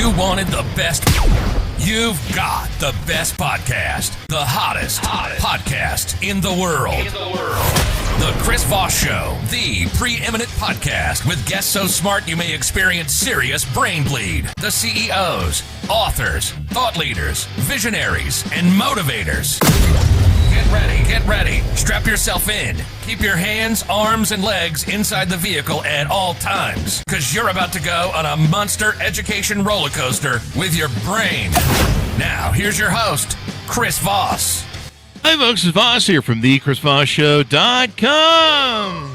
You wanted the best. You've got the best podcast. The hottest podcast in the world. The Chris Voss Show, the preeminent podcast with guests so smart you may experience serious brain bleed. The CEOs, authors, thought leaders, visionaries, and motivators. Get ready. Strap yourself in. Keep your hands, arms, and legs inside the vehicle at all times, because you're about to go on a monster education roller coaster with your brain. Now, here's your host, Chris Voss. Hi, folks. It's Voss here from thechrisvossshow.com.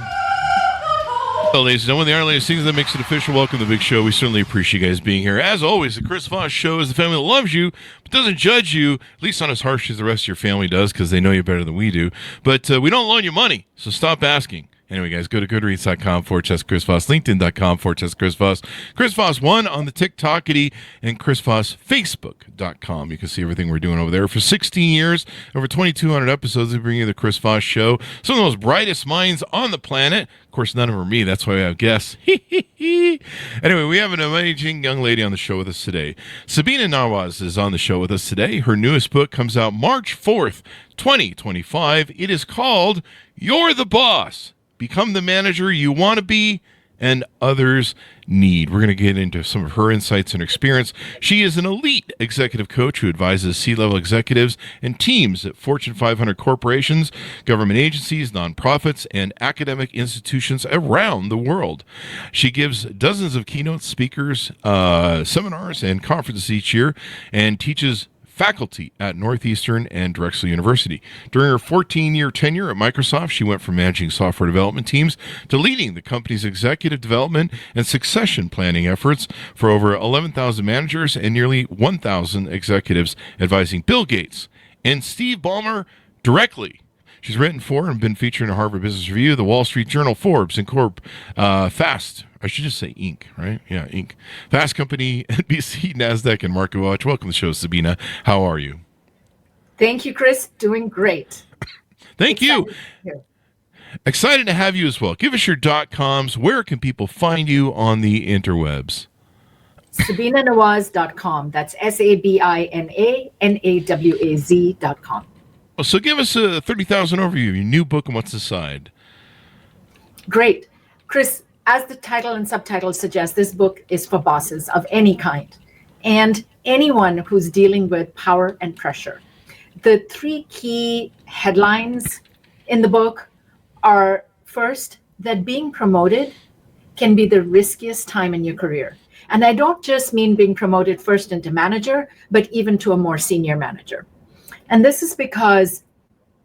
Well, ladies and gentlemen, the latest things that makes it official. Welcome to the big show. We certainly appreciate you guys being here. As always, the Chris Voss Show is the family that loves you, but doesn't judge you, at least not as harsh as the rest of your family does, because they know you better than we do. But we don't loan you money, so stop asking. Anyway, guys, go to goodreads.com/Chris Voss, LinkedIn.com/Chris Voss, Chris Voss 1 on the TikTokity, and Chris Voss Facebook.com. You can see everything we're doing over there. For 16 years, over 2,200 episodes, we bring you the Chris Voss Show. Some of the most brightest minds on the planet. Of course, none of them are me. That's why we have guests. Anyway, we have an amazing young lady on the show with us today. Sabina Nawaz is on the show with us today. Her newest book comes out March 4th, 2025. It is called You're the Boss. Become the manager you want to be and others need. We're going to get into some of her insights and experience. She is an elite executive coach who advises C-level executives and teams at Fortune 500 corporations, government agencies, nonprofits, and academic institutions around the world. She gives dozens of keynote speakers, seminars, and conferences each year, and teaches faculty at Northeastern and Drexel University. During her 14-year tenure at Microsoft, she went from managing software development teams to leading the company's executive development and succession planning efforts for over 11,000 managers and nearly 1,000 executives, advising Bill Gates and Steve Ballmer directly. She's written for and been featured in Harvard Business Review, the Wall Street Journal, Forbes, and Fast. I should just say Inc., right? Yeah, Inc. Fast Company, NBC, NASDAQ, and MarketWatch. Welcome to the show, Sabina. How are you? Thank you, Chris. Doing great. Thank you. Excited to have you as well. Give us your .coms. Where can people find you on the interwebs? SabinaNawaz.com. That's SabinaNawaz.com. So give us a 30,000 overview of your new book and what's inside. Great. Chris, as the title and subtitle suggest, this book is for bosses of any kind and anyone who's dealing with power and pressure. The three key headlines in the book are, first, that being promoted can be the riskiest time in your career. And I don't just mean being promoted first into manager, but even to a more senior manager. And this is because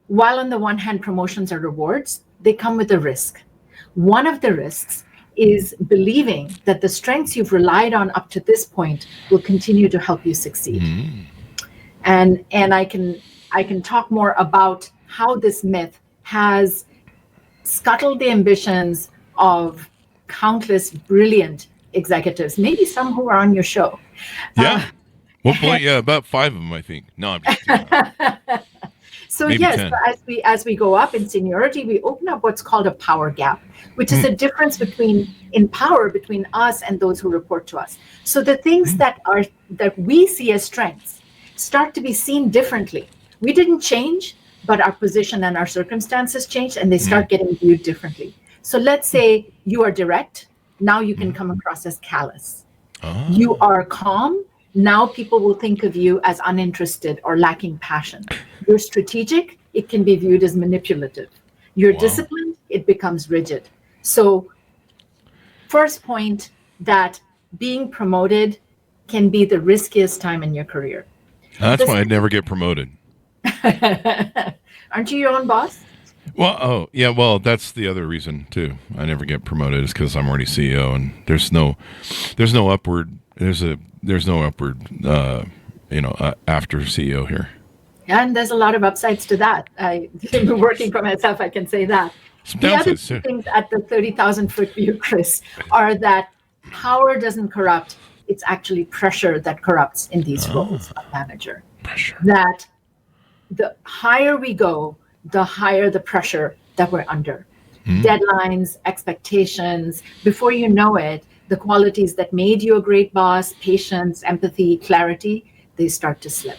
while on the one hand, promotions are rewards, they come with a risk. One of the risks is believing that the strengths you've relied on up to this point will continue to help you succeed. Mm-hmm. And I can talk more about how this myth has scuttled the ambitions of countless brilliant executives, maybe some who are on your show. Yeah. About 5 of them, I think. No, I'm just kidding. So maybe yes, as we go up in seniority, we open up what's called a power gap, which is a difference in power between us and those who report to us. So the things that we see as strengths start to be seen differently. We didn't change, but our position and our circumstances changed, and they start getting viewed differently. So let's say you are direct. Now you can come across as callous. Oh. You are calm. Now people will think of you as uninterested or lacking passion. You're strategic, it can be viewed as manipulative. You're disciplined, it becomes rigid. So first point, that being promoted can be the riskiest time in your career. That's why I'd never get promoted. Aren't you your own boss? Well, that's the other reason too. I never get promoted is because I'm already CEO, and there's no upward after CEO here. And there's a lot of upsides to that. I've been working for myself, I can say that. The other things at the 30,000-foot view, Chris, are that power doesn't corrupt. It's actually pressure that corrupts in these roles of manager. Pressure. That the higher we go, the higher the pressure that we're under. Deadlines, expectations. Before you know it, the qualities that made you a great boss, patience, empathy, clarity, they start to slip.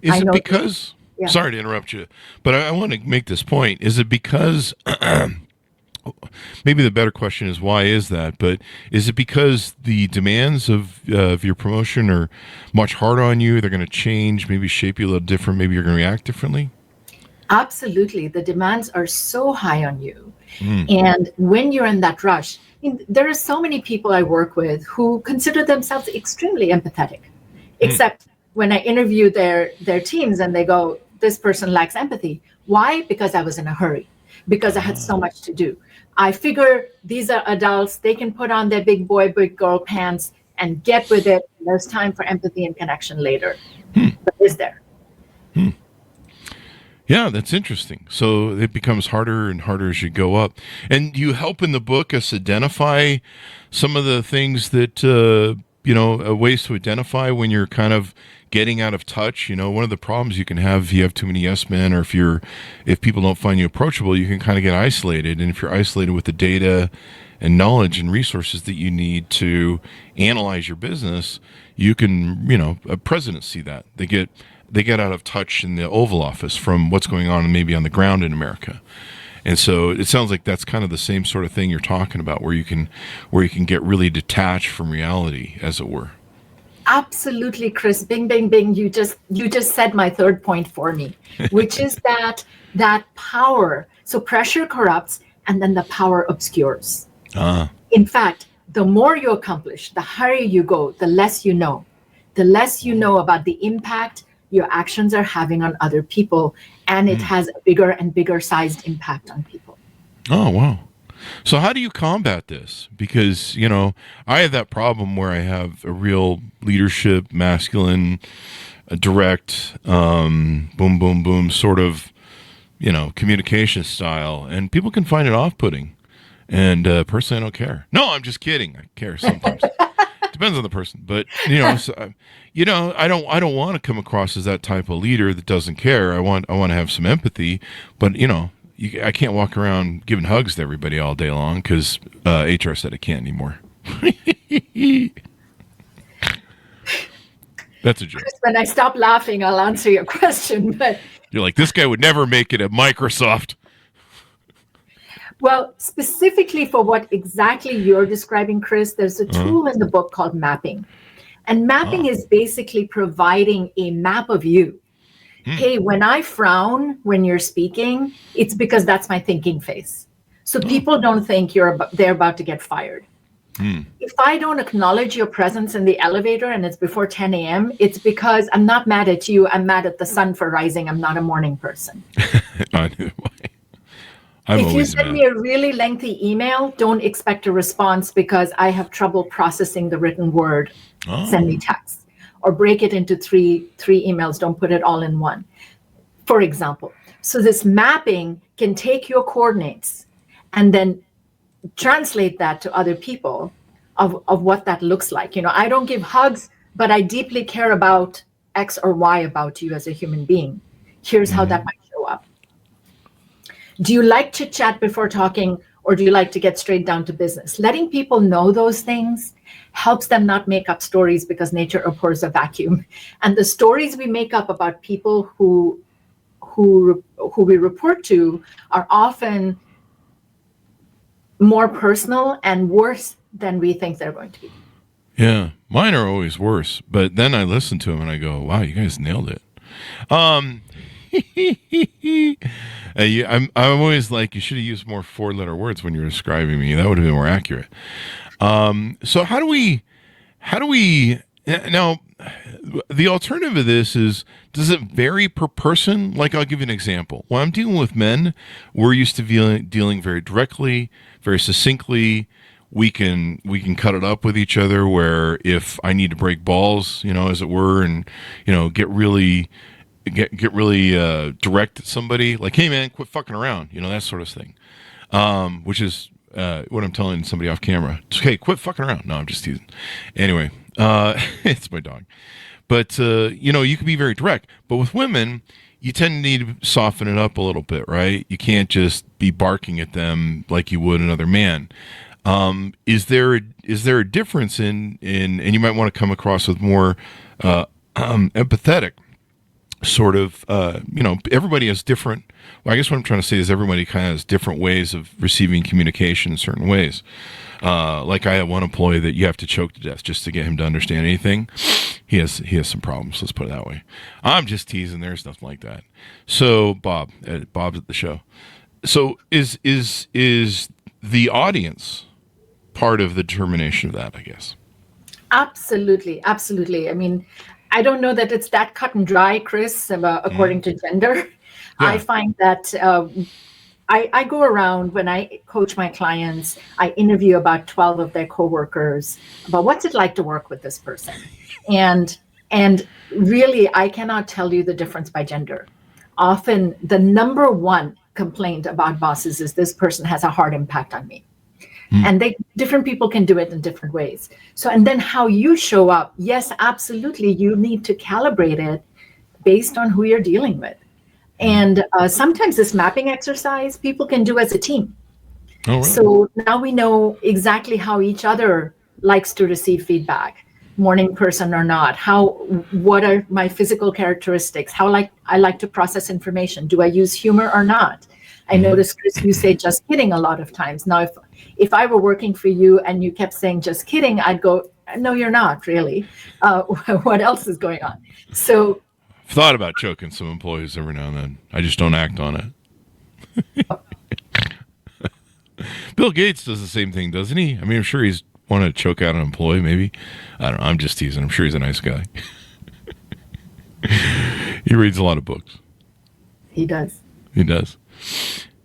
Is it because, Yeah. sorry to interrupt you, but I want to make this point. Is it because, maybe the better question is why is that, but is it because the demands of your promotion are much harder on you? They're going to change, maybe shape you a little different, maybe you're going to react differently? Absolutely. The demands are so high on you. And when you're in that rush, there are so many people I work with who consider themselves extremely empathetic, except when I interview their teams and they go, this person lacks empathy. Why? Because I was in a hurry, because I had so much to do. I figure these are adults, they can put on their big boy, big girl pants and get with it. There's time for empathy and connection later. But is there? Yeah, that's interesting. So it becomes harder and harder as you go up. And you help in the book us identify some of the things that, ways to identify when you're kind of getting out of touch. One of the problems you can have if you have too many yes men, or if people don't find you approachable, you can kind of get isolated. And if you're isolated with the data and knowledge and resources that you need to analyze your business, you can, presidents see that. They get out of touch in the Oval Office from what's going on maybe on the ground in America. And so it sounds like that's kind of the same sort of thing you're talking about, where you can get really detached from reality, as it were. Absolutely, Chris. Bing, bing, bing. You just said my third point for me, which is that power. So pressure corrupts, and then the power obscures. In fact, the more you accomplish, the higher you go, the less you know. The less you know about the impact your actions are having on other people, and it has a bigger and bigger sized impact on people. Oh, wow. So how do you combat this? Because, I have that problem where I have a real leadership, masculine, direct, boom, boom, boom sort of, communication style, and people can find it off-putting. And personally, I don't care. No, I'm just kidding. I care sometimes. Depends on the person, but I don't want to come across as that type of leader that doesn't care. I want to have some empathy, but I can't walk around giving hugs to everybody all day long because HR said I can't anymore. That's a joke. When I stop laughing, I'll answer your question. But you're like, this guy would never make it at Microsoft. Well, specifically for what exactly you're describing, Chris, there's a tool in the book called mapping. And mapping is basically providing a map of you. Hey, when I frown when you're speaking, it's because that's my thinking face. So people don't think they're about to get fired. If I don't acknowledge your presence in the elevator and it's before 10 a.m., it's because I'm not mad at you. I'm mad at the sun for rising. I'm not a morning person. If you send me a really lengthy email, don't expect a response because I have trouble processing the written word. Send me text or break it into three emails. Don't put it all in one, for example. So this mapping can take your coordinates and then translate that to other people of what that looks like. I don't give hugs, but I deeply care about X or Y about you as a human being. Here's how that might show up. Do you like chit chat before talking, or do you like to get straight down to business? Letting people know those things helps them not make up stories because nature abhors a vacuum. And the stories we make up about people who we report to are often more personal and worse than we think they're going to be. Yeah, mine are always worse. But then I listen to them and I go, wow, you guys nailed it. I'm always like, you should have used more 4-letter words when you were describing me. That would have been more accurate. So how do we now, the alternative of this is, does it vary per person? Like, I'll give you an example. When I'm dealing with men, we're used to dealing very directly, very succinctly. We can cut it up with each other, where if I need to break balls, as it were, and, get really direct at somebody, like, hey man, quit fucking around, that sort of thing, which is what I'm telling somebody off camera. Hey, quit fucking around. No, I'm just teasing. Anyway, it's my dog. But you can be very direct, but with women, you tend to need to soften it up a little bit, right? You can't just be barking at them like you would another man. Is there a difference in and you might want to come across with more empathetic sort of, everybody has different, well, I guess what I'm trying to say is everybody kind of has different ways of receiving communication in certain ways. Like I have one employee that you have to choke to death just to get him to understand anything. He has some problems. Let's put it that way. I'm just teasing. There's nothing like that. So Bob's at the show. So is the audience part of the determination of that, I guess? Absolutely. I mean, I don't know that it's that cut and dry, Chris, according to gender. Yeah. I find that I go around when I coach my clients, I interview about 12 of their coworkers about what's it like to work with this person. And really, I cannot tell you the difference by gender. Often the number one complaint about bosses is this person has a hard impact on me. And different people can do it in different ways. So, and then how you show up, yes, absolutely, you need to calibrate it based on who you're dealing with. And sometimes this mapping exercise people can do as a team. Oh, right. So now we know exactly how each other likes to receive feedback, morning person or not, what are my physical characteristics, how I like to process information, do I use humor or not? I noticed, Chris, you say just kidding a lot of times. Now, if I were working for you and you kept saying just kidding, I'd go, no, you're not really. What else is going on? So I've thought about choking some employees every now and then. I just don't act on it. Bill Gates does the same thing, doesn't he? I mean, I'm sure he's wanted to choke out an employee, maybe. I don't know. I'm just teasing. I'm sure he's a nice guy. He reads a lot of books. He does. He does.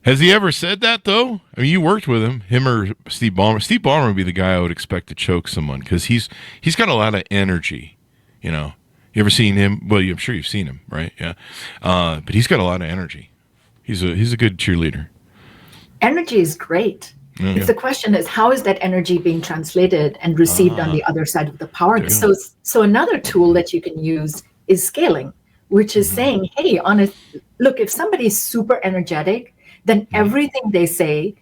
Has he ever said that, though? I mean, you worked with him or Steve Ballmer. Steve Ballmer would be the guy I would expect to choke someone because he's got a lot of energy, You ever seen him? Well, I'm sure you've seen him, right? Yeah. But he's got a lot of energy. He's a good cheerleader. Energy is great. Okay. If the question is, how is that energy being translated and received on the other side of the power? So another tool that you can use is scaling, which is saying, hey, look, if somebody's super energetic, then everything they say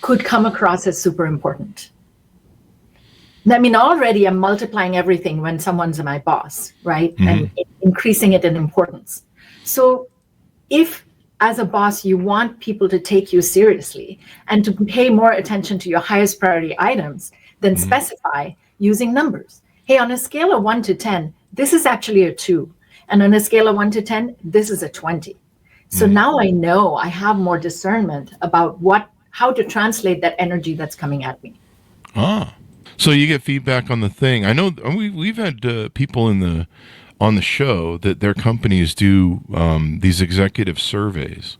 could come across as super important. I mean, already I'm multiplying everything when someone's my boss, right? And increasing it in importance. So if, as a boss, you want people to take you seriously and to pay more attention to your highest priority items, then specify using numbers. Hey, on a scale of 1 to 10, this is actually a 2. And on a scale of 1 to 10, this is a 20. So now I know I have more discernment about how to translate that energy that's coming at me. So you get feedback on the thing. I know we've had people on the show that their companies do these executive surveys.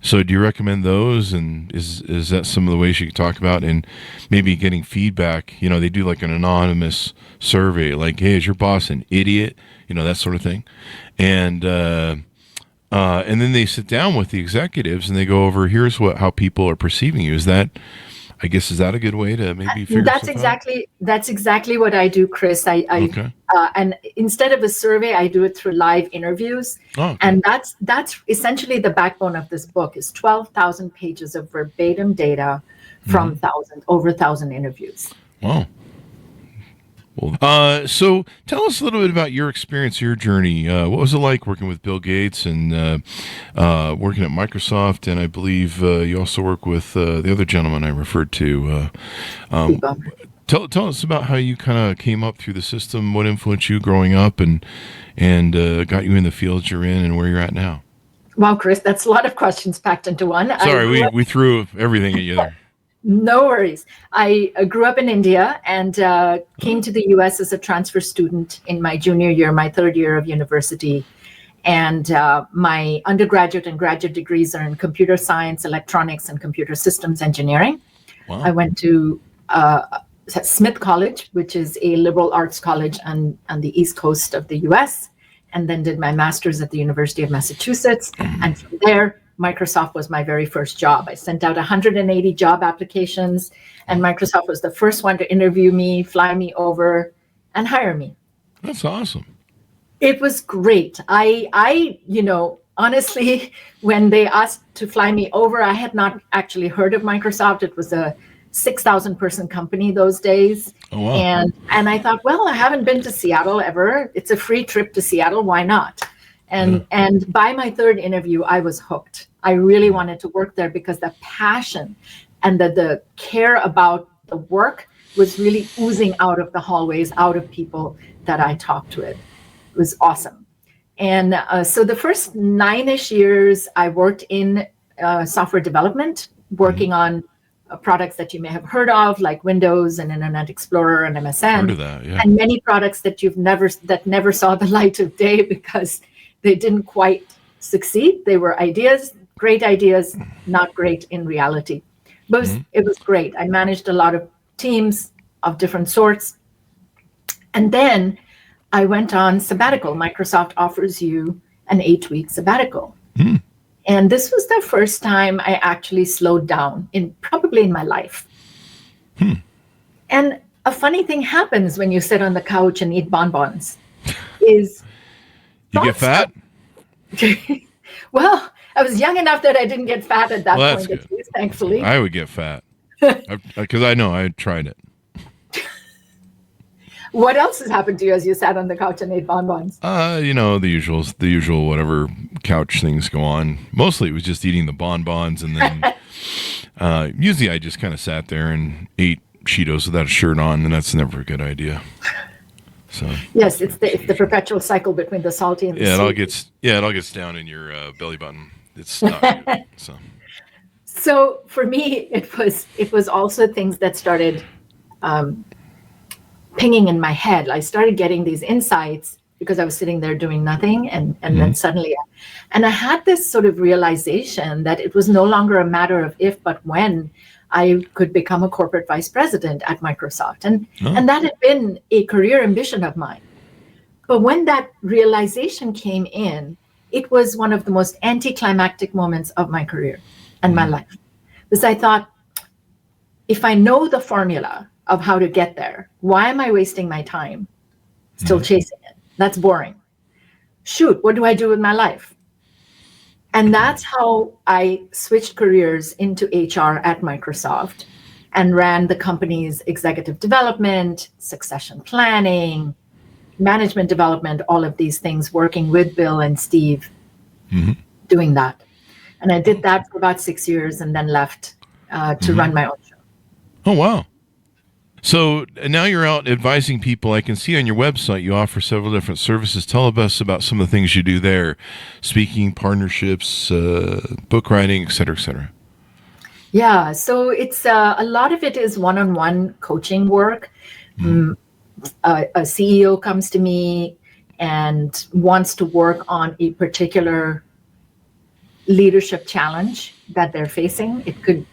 So do you recommend those? And is that some of the ways you could talk about and maybe getting feedback? They do like an anonymous survey, like, hey, is your boss an idiot? That sort of thing. And then they sit down with the executives and they go over, here's how people are perceiving you. Is that a good way to maybe figure that's exactly what I do, Chris. Okay. And instead of a survey, I do it through live interviews. Oh, okay. And that's essentially the backbone of this book is 12,000 pages of verbatim data from over 1,000 interviews. Wow. So tell us a little bit about your experience, your journey. What was it like working with Bill Gates and working at Microsoft? And I believe you also work with the other gentleman I referred to. Tell us about how you kind of came up through the system, what influenced you growing up and got you in the fields you're in and where you're at now. Wow, Chris, that's a lot of questions packed into one. Sorry, we threw everything at you there. No worries. I grew up in India and came to the U.S. as a transfer student in my junior year, my third year of university. And my undergraduate and graduate degrees are in computer science, electronics, and computer systems engineering. Wow. I went to Smith College, which is a liberal arts college on the East Coast of the U.S., and then did my master's at the University of Massachusetts. And from there, Microsoft was my very first job. I sent out 180 job applications, and Microsoft was the first one to interview me, fly me over, and hire me. That's awesome. It was great. I honestly, when they asked to fly me over, I had not actually heard of Microsoft. It was a 6,000 person company those days. Oh, wow. And I thought, well, I haven't been to Seattle ever. It's a free trip to Seattle. Why not? And by my third interview, I was hooked. I really wanted to work there because the passion and the care about the work was really oozing out of the hallways, out of people that I talked to. It was awesome. And so the first 9-ish years, I worked in software development, working on products that you may have heard of, like Windows and Internet Explorer and MSN. Heard of that, yeah. And many products that never saw the light of day because they didn't quite succeed. They were ideas, great ideas, not great in reality. But it was great. I managed a lot of teams of different sorts. And then I went on sabbatical. Microsoft offers you an 8-week sabbatical. And this was the first time I actually slowed down probably in my life. And a funny thing happens when you sit on the couch and eat bonbons is you get fat? Well, I was young enough that I didn't get fat at that point, at least, thankfully. I would get fat because I know I tried it. What else has happened to you as you sat on the couch and ate bonbons? You know, the usual whatever couch things go on. Mostly it was just eating the bonbons, and then usually I just kind of sat there and ate Cheetos without a shirt on, and that's never a good idea. So yes, it's the perpetual cycle between the salty and the sweet. It all gets down in your belly button. It's not good. So for me, it was also things that started pinging in my head. I started getting these insights because I was sitting there doing nothing, and then suddenly, and I had this sort of realization that it was no longer a matter of if, but when I could become a corporate vice president at Microsoft. And that had been a career ambition of mine. But when that realization came in, it was one of the most anticlimactic moments of my career and my life. Because I thought, if I know the formula of how to get there, why am I wasting my time still chasing it? That's boring. Shoot, what do I do with my life? And that's how I switched careers into HR at Microsoft and ran the company's executive development, succession planning, management development, all of these things, working with Bill and Steve, doing that. And I did that for about 6 years and then left to run my own show. Oh, wow. So now you're out advising people. I can see on your website you offer several different services. Tell us about some of the things you do there: speaking, partnerships, book writing, et cetera, et cetera. Yeah, so it's a lot of it is one-on-one coaching work. A CEO comes to me and wants to work on a particular leadership challenge that they're facing. It could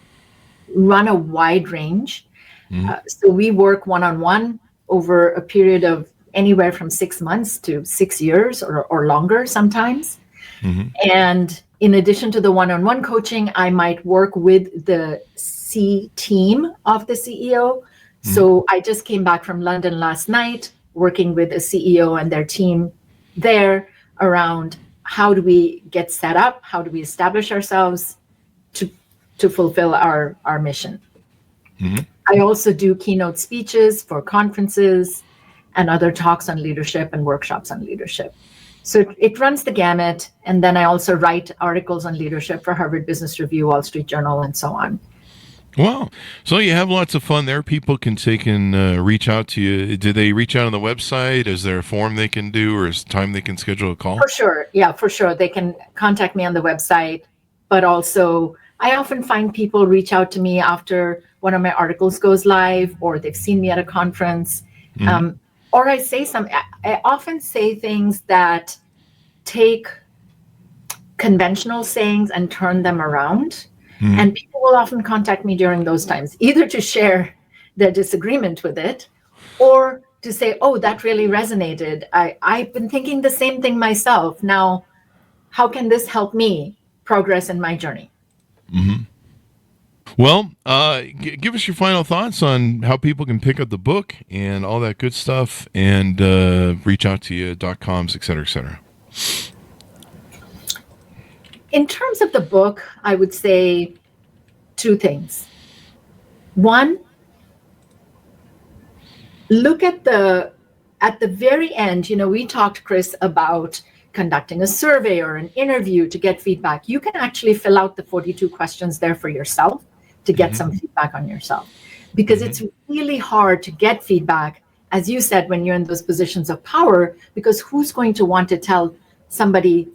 run a wide range. So we work one-on-one over a period of anywhere from 6 months to 6 years or longer sometimes. And in addition to the one-on-one coaching, I might work with the C team of the CEO. So I just came back from London last night, working with a CEO and their team there around how do we get set up, how do we establish ourselves to fulfill our mission. I also do keynote speeches for conferences and other talks on leadership and workshops on leadership. So it runs the gamut. And then I also write articles on leadership for Harvard Business Review, Wall Street Journal, and so on. Wow. So you have lots of fun there. People can reach out to you. Do they reach out on the website? Is there a form they can do, or is time they can schedule a call? For sure. Yeah, for sure. They can contact me on the website, but also I often find people reach out to me after one of my articles goes live, or they've seen me at a conference, or I often say things that take conventional sayings and turn them around. And people will often contact me during those times, either to share their disagreement with it, or to say, oh, that really resonated. I've been thinking the same thing myself. Now, how can this help me progress in my journey? Well, give us your final thoughts on how people can pick up the book and all that good stuff, and reach out to you, .coms, et cetera, et cetera. In terms of the book, I would say two things. One, look at the very end. We talked, Chris, about conducting a survey or an interview to get feedback. You can actually fill out the 42 questions there for yourself to get some feedback on yourself, because it's really hard to get feedback, as you said, when you're in those positions of power, because who's going to want to tell somebody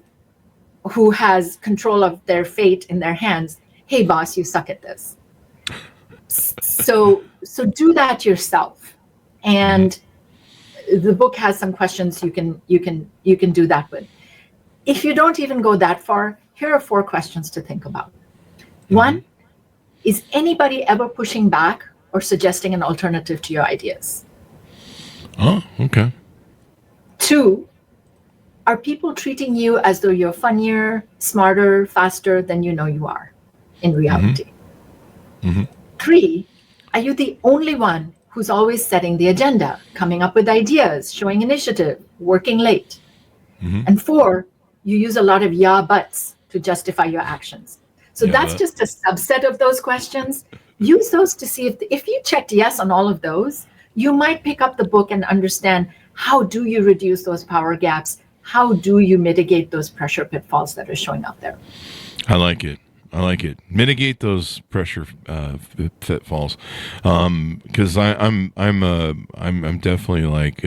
who has control of their fate in their hands, hey boss, you suck at this. So do that yourself. And the book has some questions you can do that with. If you don't even go that far, here are 4 questions to think about. 1, is anybody ever pushing back or suggesting an alternative to your ideas? Oh, okay. 2, are people treating you as though you're funnier, smarter, faster than you know you are in reality? 3, are you the only one who's always setting the agenda, coming up with ideas, showing initiative, working late? And 4, you use a lot of yeah buts to justify your actions. So that's just a subset of those questions. Use those to see if you checked yes on all of those, you might pick up the book and understand, how do you reduce those power gaps? How do you mitigate those pressure pitfalls that are showing up there? I like it. Mitigate those pressure pitfalls, because I'm definitely like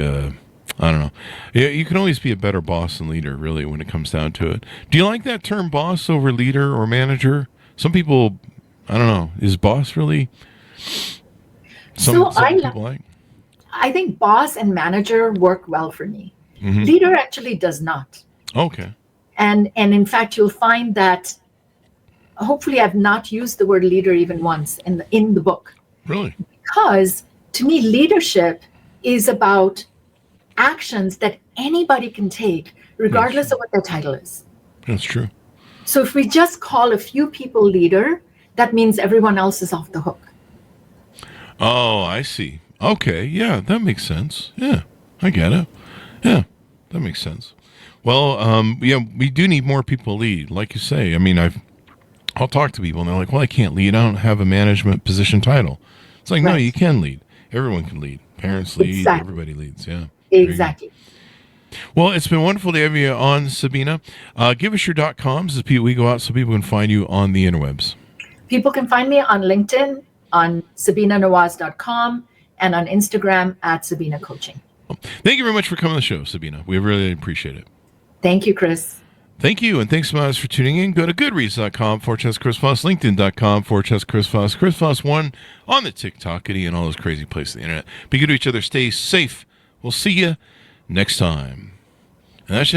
I don't know. Yeah, you can always be a better boss than leader, really, when it comes down to it. Do you like that term, boss over leader or manager? Some people, I don't know. Is boss really some people like? I think boss and manager work well for me. Leader actually does not. Okay. And in fact, you'll find that. Hopefully, I've not used the word leader even once in the book. Really? Because to me, leadership is about actions that anybody can take, regardless of what their title is. That's true. So if we just call a few people leader, that means everyone else is off the hook. Oh, I see. Okay. Yeah, that makes sense. Yeah, I get it. Yeah, that makes sense. Well, we do need more people lead. Like you say, I mean, I'll talk to people and they're like, well, I can't lead. I don't have a management position title. It's like, no, you can lead. Everyone can lead. Parents lead. Everybody leads. Yeah. Exactly. Well, it's been wonderful to have you on, Sabina. Give us your .coms as we go out so people can find you on the interwebs. People can find me on LinkedIn, on sabinanawaz.com, and on Instagram at Sabina Coaching. Thank you very much for coming on the show, Sabina. We really appreciate it. Thank you, Chris. Thank you, and thanks so much for tuning in. Go to goodreads.com/Chris Voss, LinkedIn.com/Chris Voss, Chris Voss1 on the TikTokity and all those crazy places on the internet. Be good to each other. Stay safe. We'll see you next time. And that's